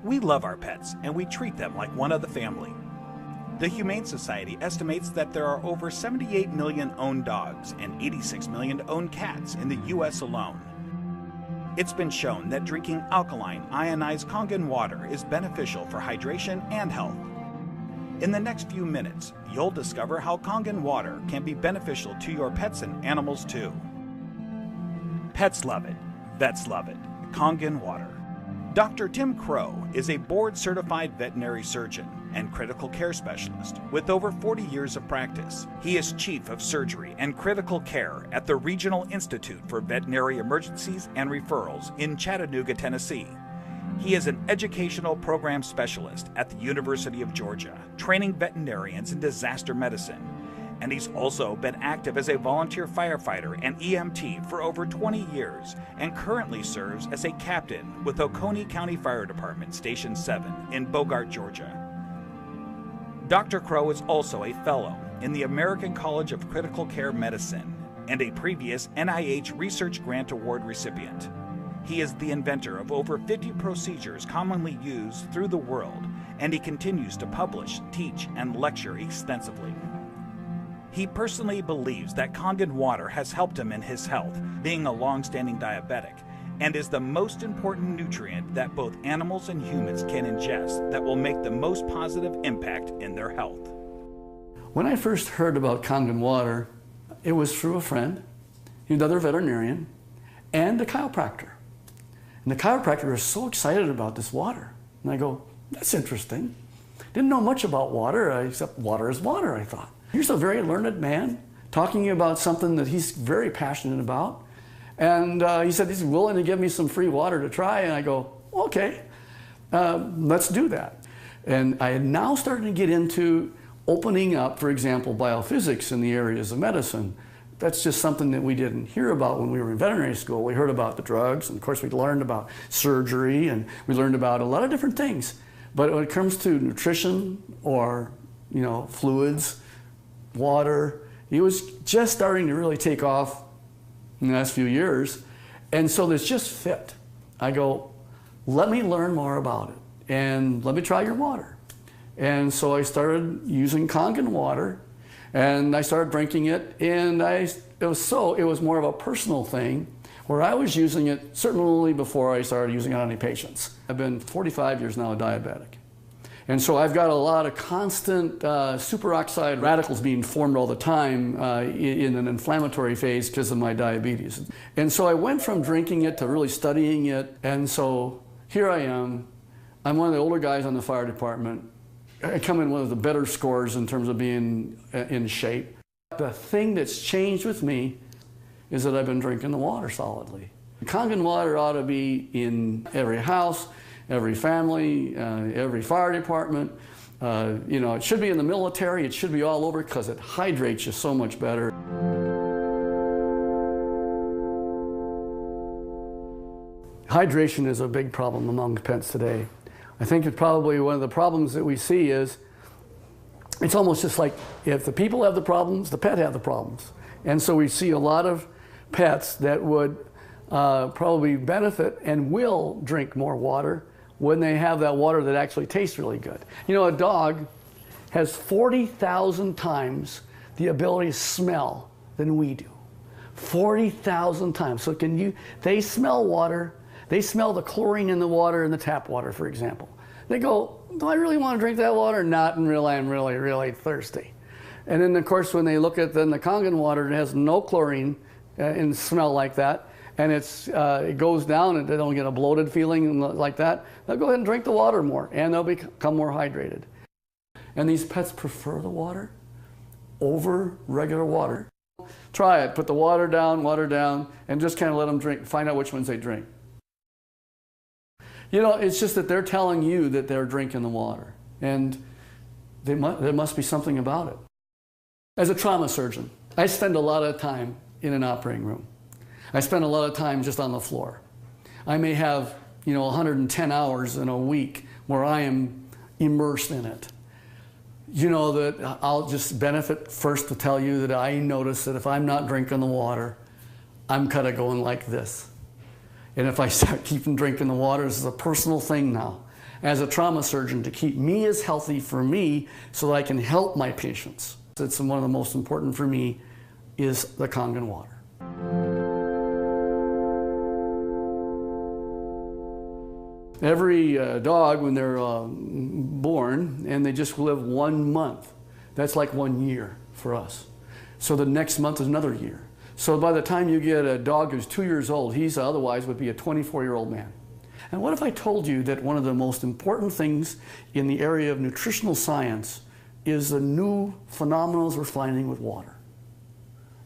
We love our pets, and we treat them like one of the family. The Humane Society estimates that there are over 78 million owned dogs and 86 million owned cats in the U.S. alone. It's been shown that drinking alkaline, ionized Kangen water is beneficial for hydration and health. In the next few minutes, you'll discover how Kangen water can be beneficial to your pets and animals too. Pets love it. Vets love it. Kangen water. Dr. Tim Crowe is a board-certified veterinary surgeon and critical care specialist with over 40 years of practice. He is Chief of Surgery and Critical Care at the Regional Institute for Veterinary Emergencies and Referrals in Chattanooga, Tennessee. He is an educational program specialist at the University of Georgia, training veterinarians in disaster medicine. And he's also been active as a volunteer firefighter and EMT for over 20 years and currently serves as a captain with Oconee County Fire Department Station 7 in Bogart, Georgia. Dr. Crowe is also a fellow in the American College of Critical Care Medicine and a previous NIH Research Grant Award recipient. He is the inventor of over 50 procedures commonly used through the world, and he continues to publish, teach, and lecture extensively. He personally believes that Kangen water has helped him in his health, being a long-standing diabetic, and is the most important nutrient that both animals and humans can ingest that will make the most positive impact in their health. When I first heard about Kangen water, it was through a friend, another veterinarian, and a chiropractor. And the chiropractor was so excited about this water. And I go, that's interesting. Didn't know much about water, except water is water, I thought. Here's a very learned man talking about something that he's very passionate about. And he said he's willing to give me some free water to try. And I go, okay, let's do that. And I had now started to get into opening up, for example, biophysics in the areas of medicine. That's just something that we didn't hear about when we were in veterinary school. We heard about the drugs, and of course we learned about surgery, and we learned about a lot of different things. But when it comes to nutrition or, fluids, water, it was just starting to really take off in the last few years. And so this just fit. I go, let me learn more about it, and let me try your water. And so I started using Kangen water, and I started drinking it, and it was more of a personal thing where I was using it certainly before I started using it on any patients. I've been 45 years now a diabetic. And so I've got a lot of constant superoxide radicals being formed all the time in an inflammatory phase because of my diabetes. And so I went from drinking it to really studying it, and so here I am. I'm one of the older guys on the fire department. I come in one of the better scores in terms of being in shape. The thing that's changed with me is that I've been drinking the water solidly. Kangen water ought to be in every house, every family, every fire department. It should be in the military. It should be all over because it hydrates you so much better. Hydration is a big problem among pets today. I think it's probably one of the problems that we see is it's almost just like if the people have the problems, the pet have the problems. And so we see a lot of pets that would probably benefit and will drink more water when they have that water that actually tastes really good. A dog has 40,000 times the ability to smell than we do. 40,000 times. So they smell water. They smell the chlorine in the water in the tap water, for example. They go, do I really want to drink that water? Not until I'm really, really thirsty. And then, of course, when they look at the Kangen water, it has no chlorine and smell like that, and it goes down and they don't get a bloated feeling like that, they'll go ahead and drink the water more, and they'll become more hydrated. And these pets prefer the water over regular water. Try it. Put the water down, and just kind of let them drink. Find out which ones they drink. It's just that they're telling you that they're drinking the water, and there must be something about it. As a trauma surgeon, I spend a lot of time in an operating room. I spend a lot of time just on the floor. I may have, 110 hours in a week where I am immersed in it. That I'll just benefit first to tell you that I notice that if I'm not drinking the water, I'm kind of going like this. And if I start keeping drinking the water, this is a personal thing now. as a trauma surgeon to keep me as healthy for me so that I can help my patients. It's one of the most important for me is the Kangen water. Every dog, when they're born and they just live 1 month, that's like 1 year for us. So the next month is another year. So by the time you get a dog who's 2 years old, he's otherwise would be a 24-year-old man. And what if I told you that one of the most important things in the area of nutritional science is the new phenomena we're finding with water?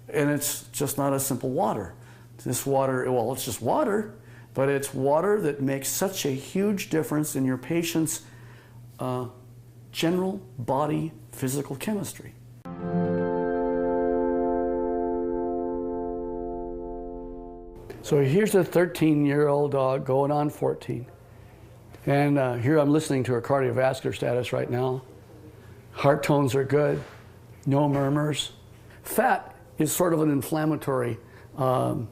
And it's just not a simple water. This water, well, it's just water, but it's water that makes such a huge difference in your patient's general body physical chemistry. So here's a 13-year-old dog going on 14. And here I'm listening to her cardiovascular status right now. Heart tones are good, no murmurs. Fat is sort of an inflammatory, I'll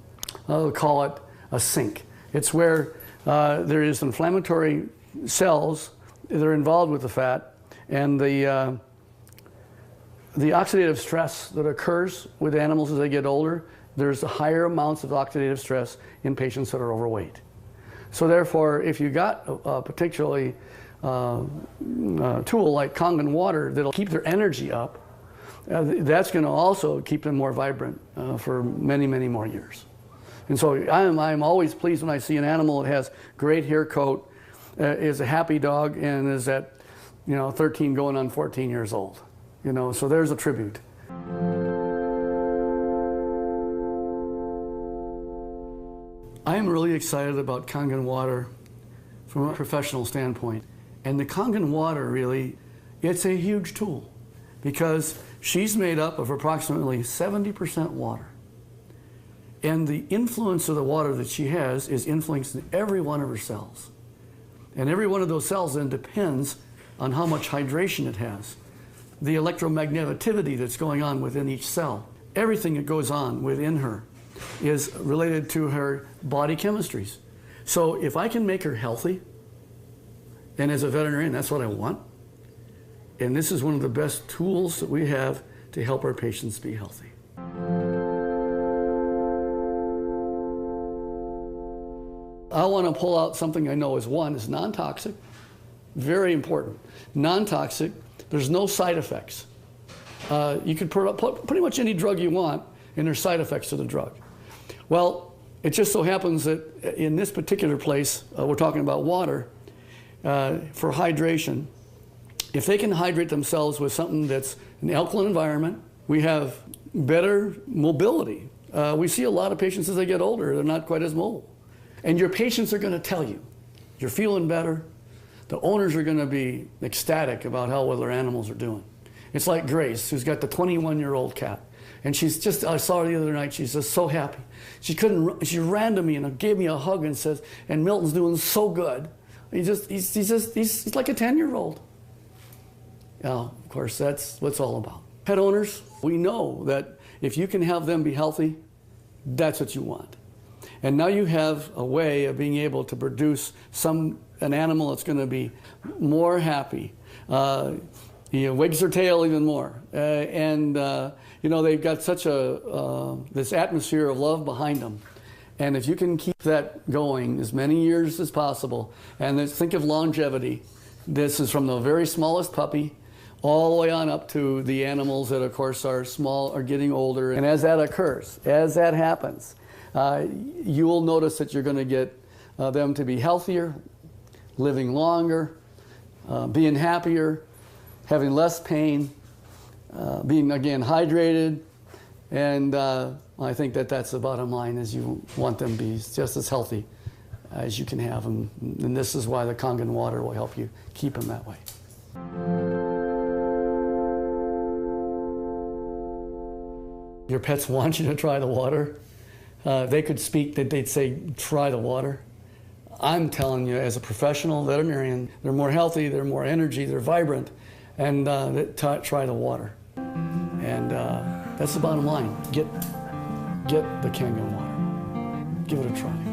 call it a sink. It's where there is inflammatory cells that are involved with the fat, and the oxidative stress that occurs with animals as they get older, there's higher amounts of oxidative stress in patients that are overweight. So therefore, if you got a particularly tool like Kangen water that'll keep their energy up, that's going to also keep them more vibrant for many, many more years. And so I'm always pleased when I see an animal that has great hair coat, is a happy dog, and is at 13 going on 14 years old. So there's a tribute. I am really excited about Kangen water from a professional standpoint. And the Kangen water really, it's a huge tool because she's made up of approximately 70% water. And the influence of the water that she has is influencing every one of her cells. And every one of those cells then depends on how much hydration it has. The electromagneticity that's going on within each cell. Everything that goes on within her is related to her body chemistries. So if I can make her healthy, and as a veterinarian, that's what I want. And this is one of the best tools that we have to help our patients be healthy. I want to pull out something I know is non-toxic, very important. Non-toxic, there's no side effects. You can put pretty much any drug you want, and there's side effects to the drug. Well, it just so happens that in this particular place, we're talking about water, for hydration. If they can hydrate themselves with something that's an alkaline environment, we have better mobility. We see a lot of patients as they get older, they're not quite as mobile. And your patients are going to tell you, you're feeling better. The owners are going to be ecstatic about how well their animals are doing. It's like Grace, who's got the 21-year-old cat. And she's just, I saw her the other night, she's just so happy. She ran to me and gave me a hug and says, and Milton's doing so good. He's like a 10-year-old. Of course, that's what it's all about. Pet owners, we know that if you can have them be healthy, that's what you want. And now you have a way of being able to produce an animal that's going to be more happy, wags their tail even more, they've got such this atmosphere of love behind them. And if you can keep that going as many years as possible, and think of longevity, this is from the very smallest puppy all the way on up to the animals that, of course, are small, are getting older. And as that occurs, as that happens, you will notice that you're going to get them to be healthier, living longer, being happier, having less pain, being, again, hydrated. And I think that's the bottom line, is you want them to be just as healthy as you can have them. And this is why the Kangen water will help you keep them that way. Your pets want you to try the water. They could speak, they'd say, try the water. I'm telling you, as a professional veterinarian, they're more healthy, they're more energy, they're vibrant, and try the water. And that's the bottom line. Get the Kangen water. Give it a try.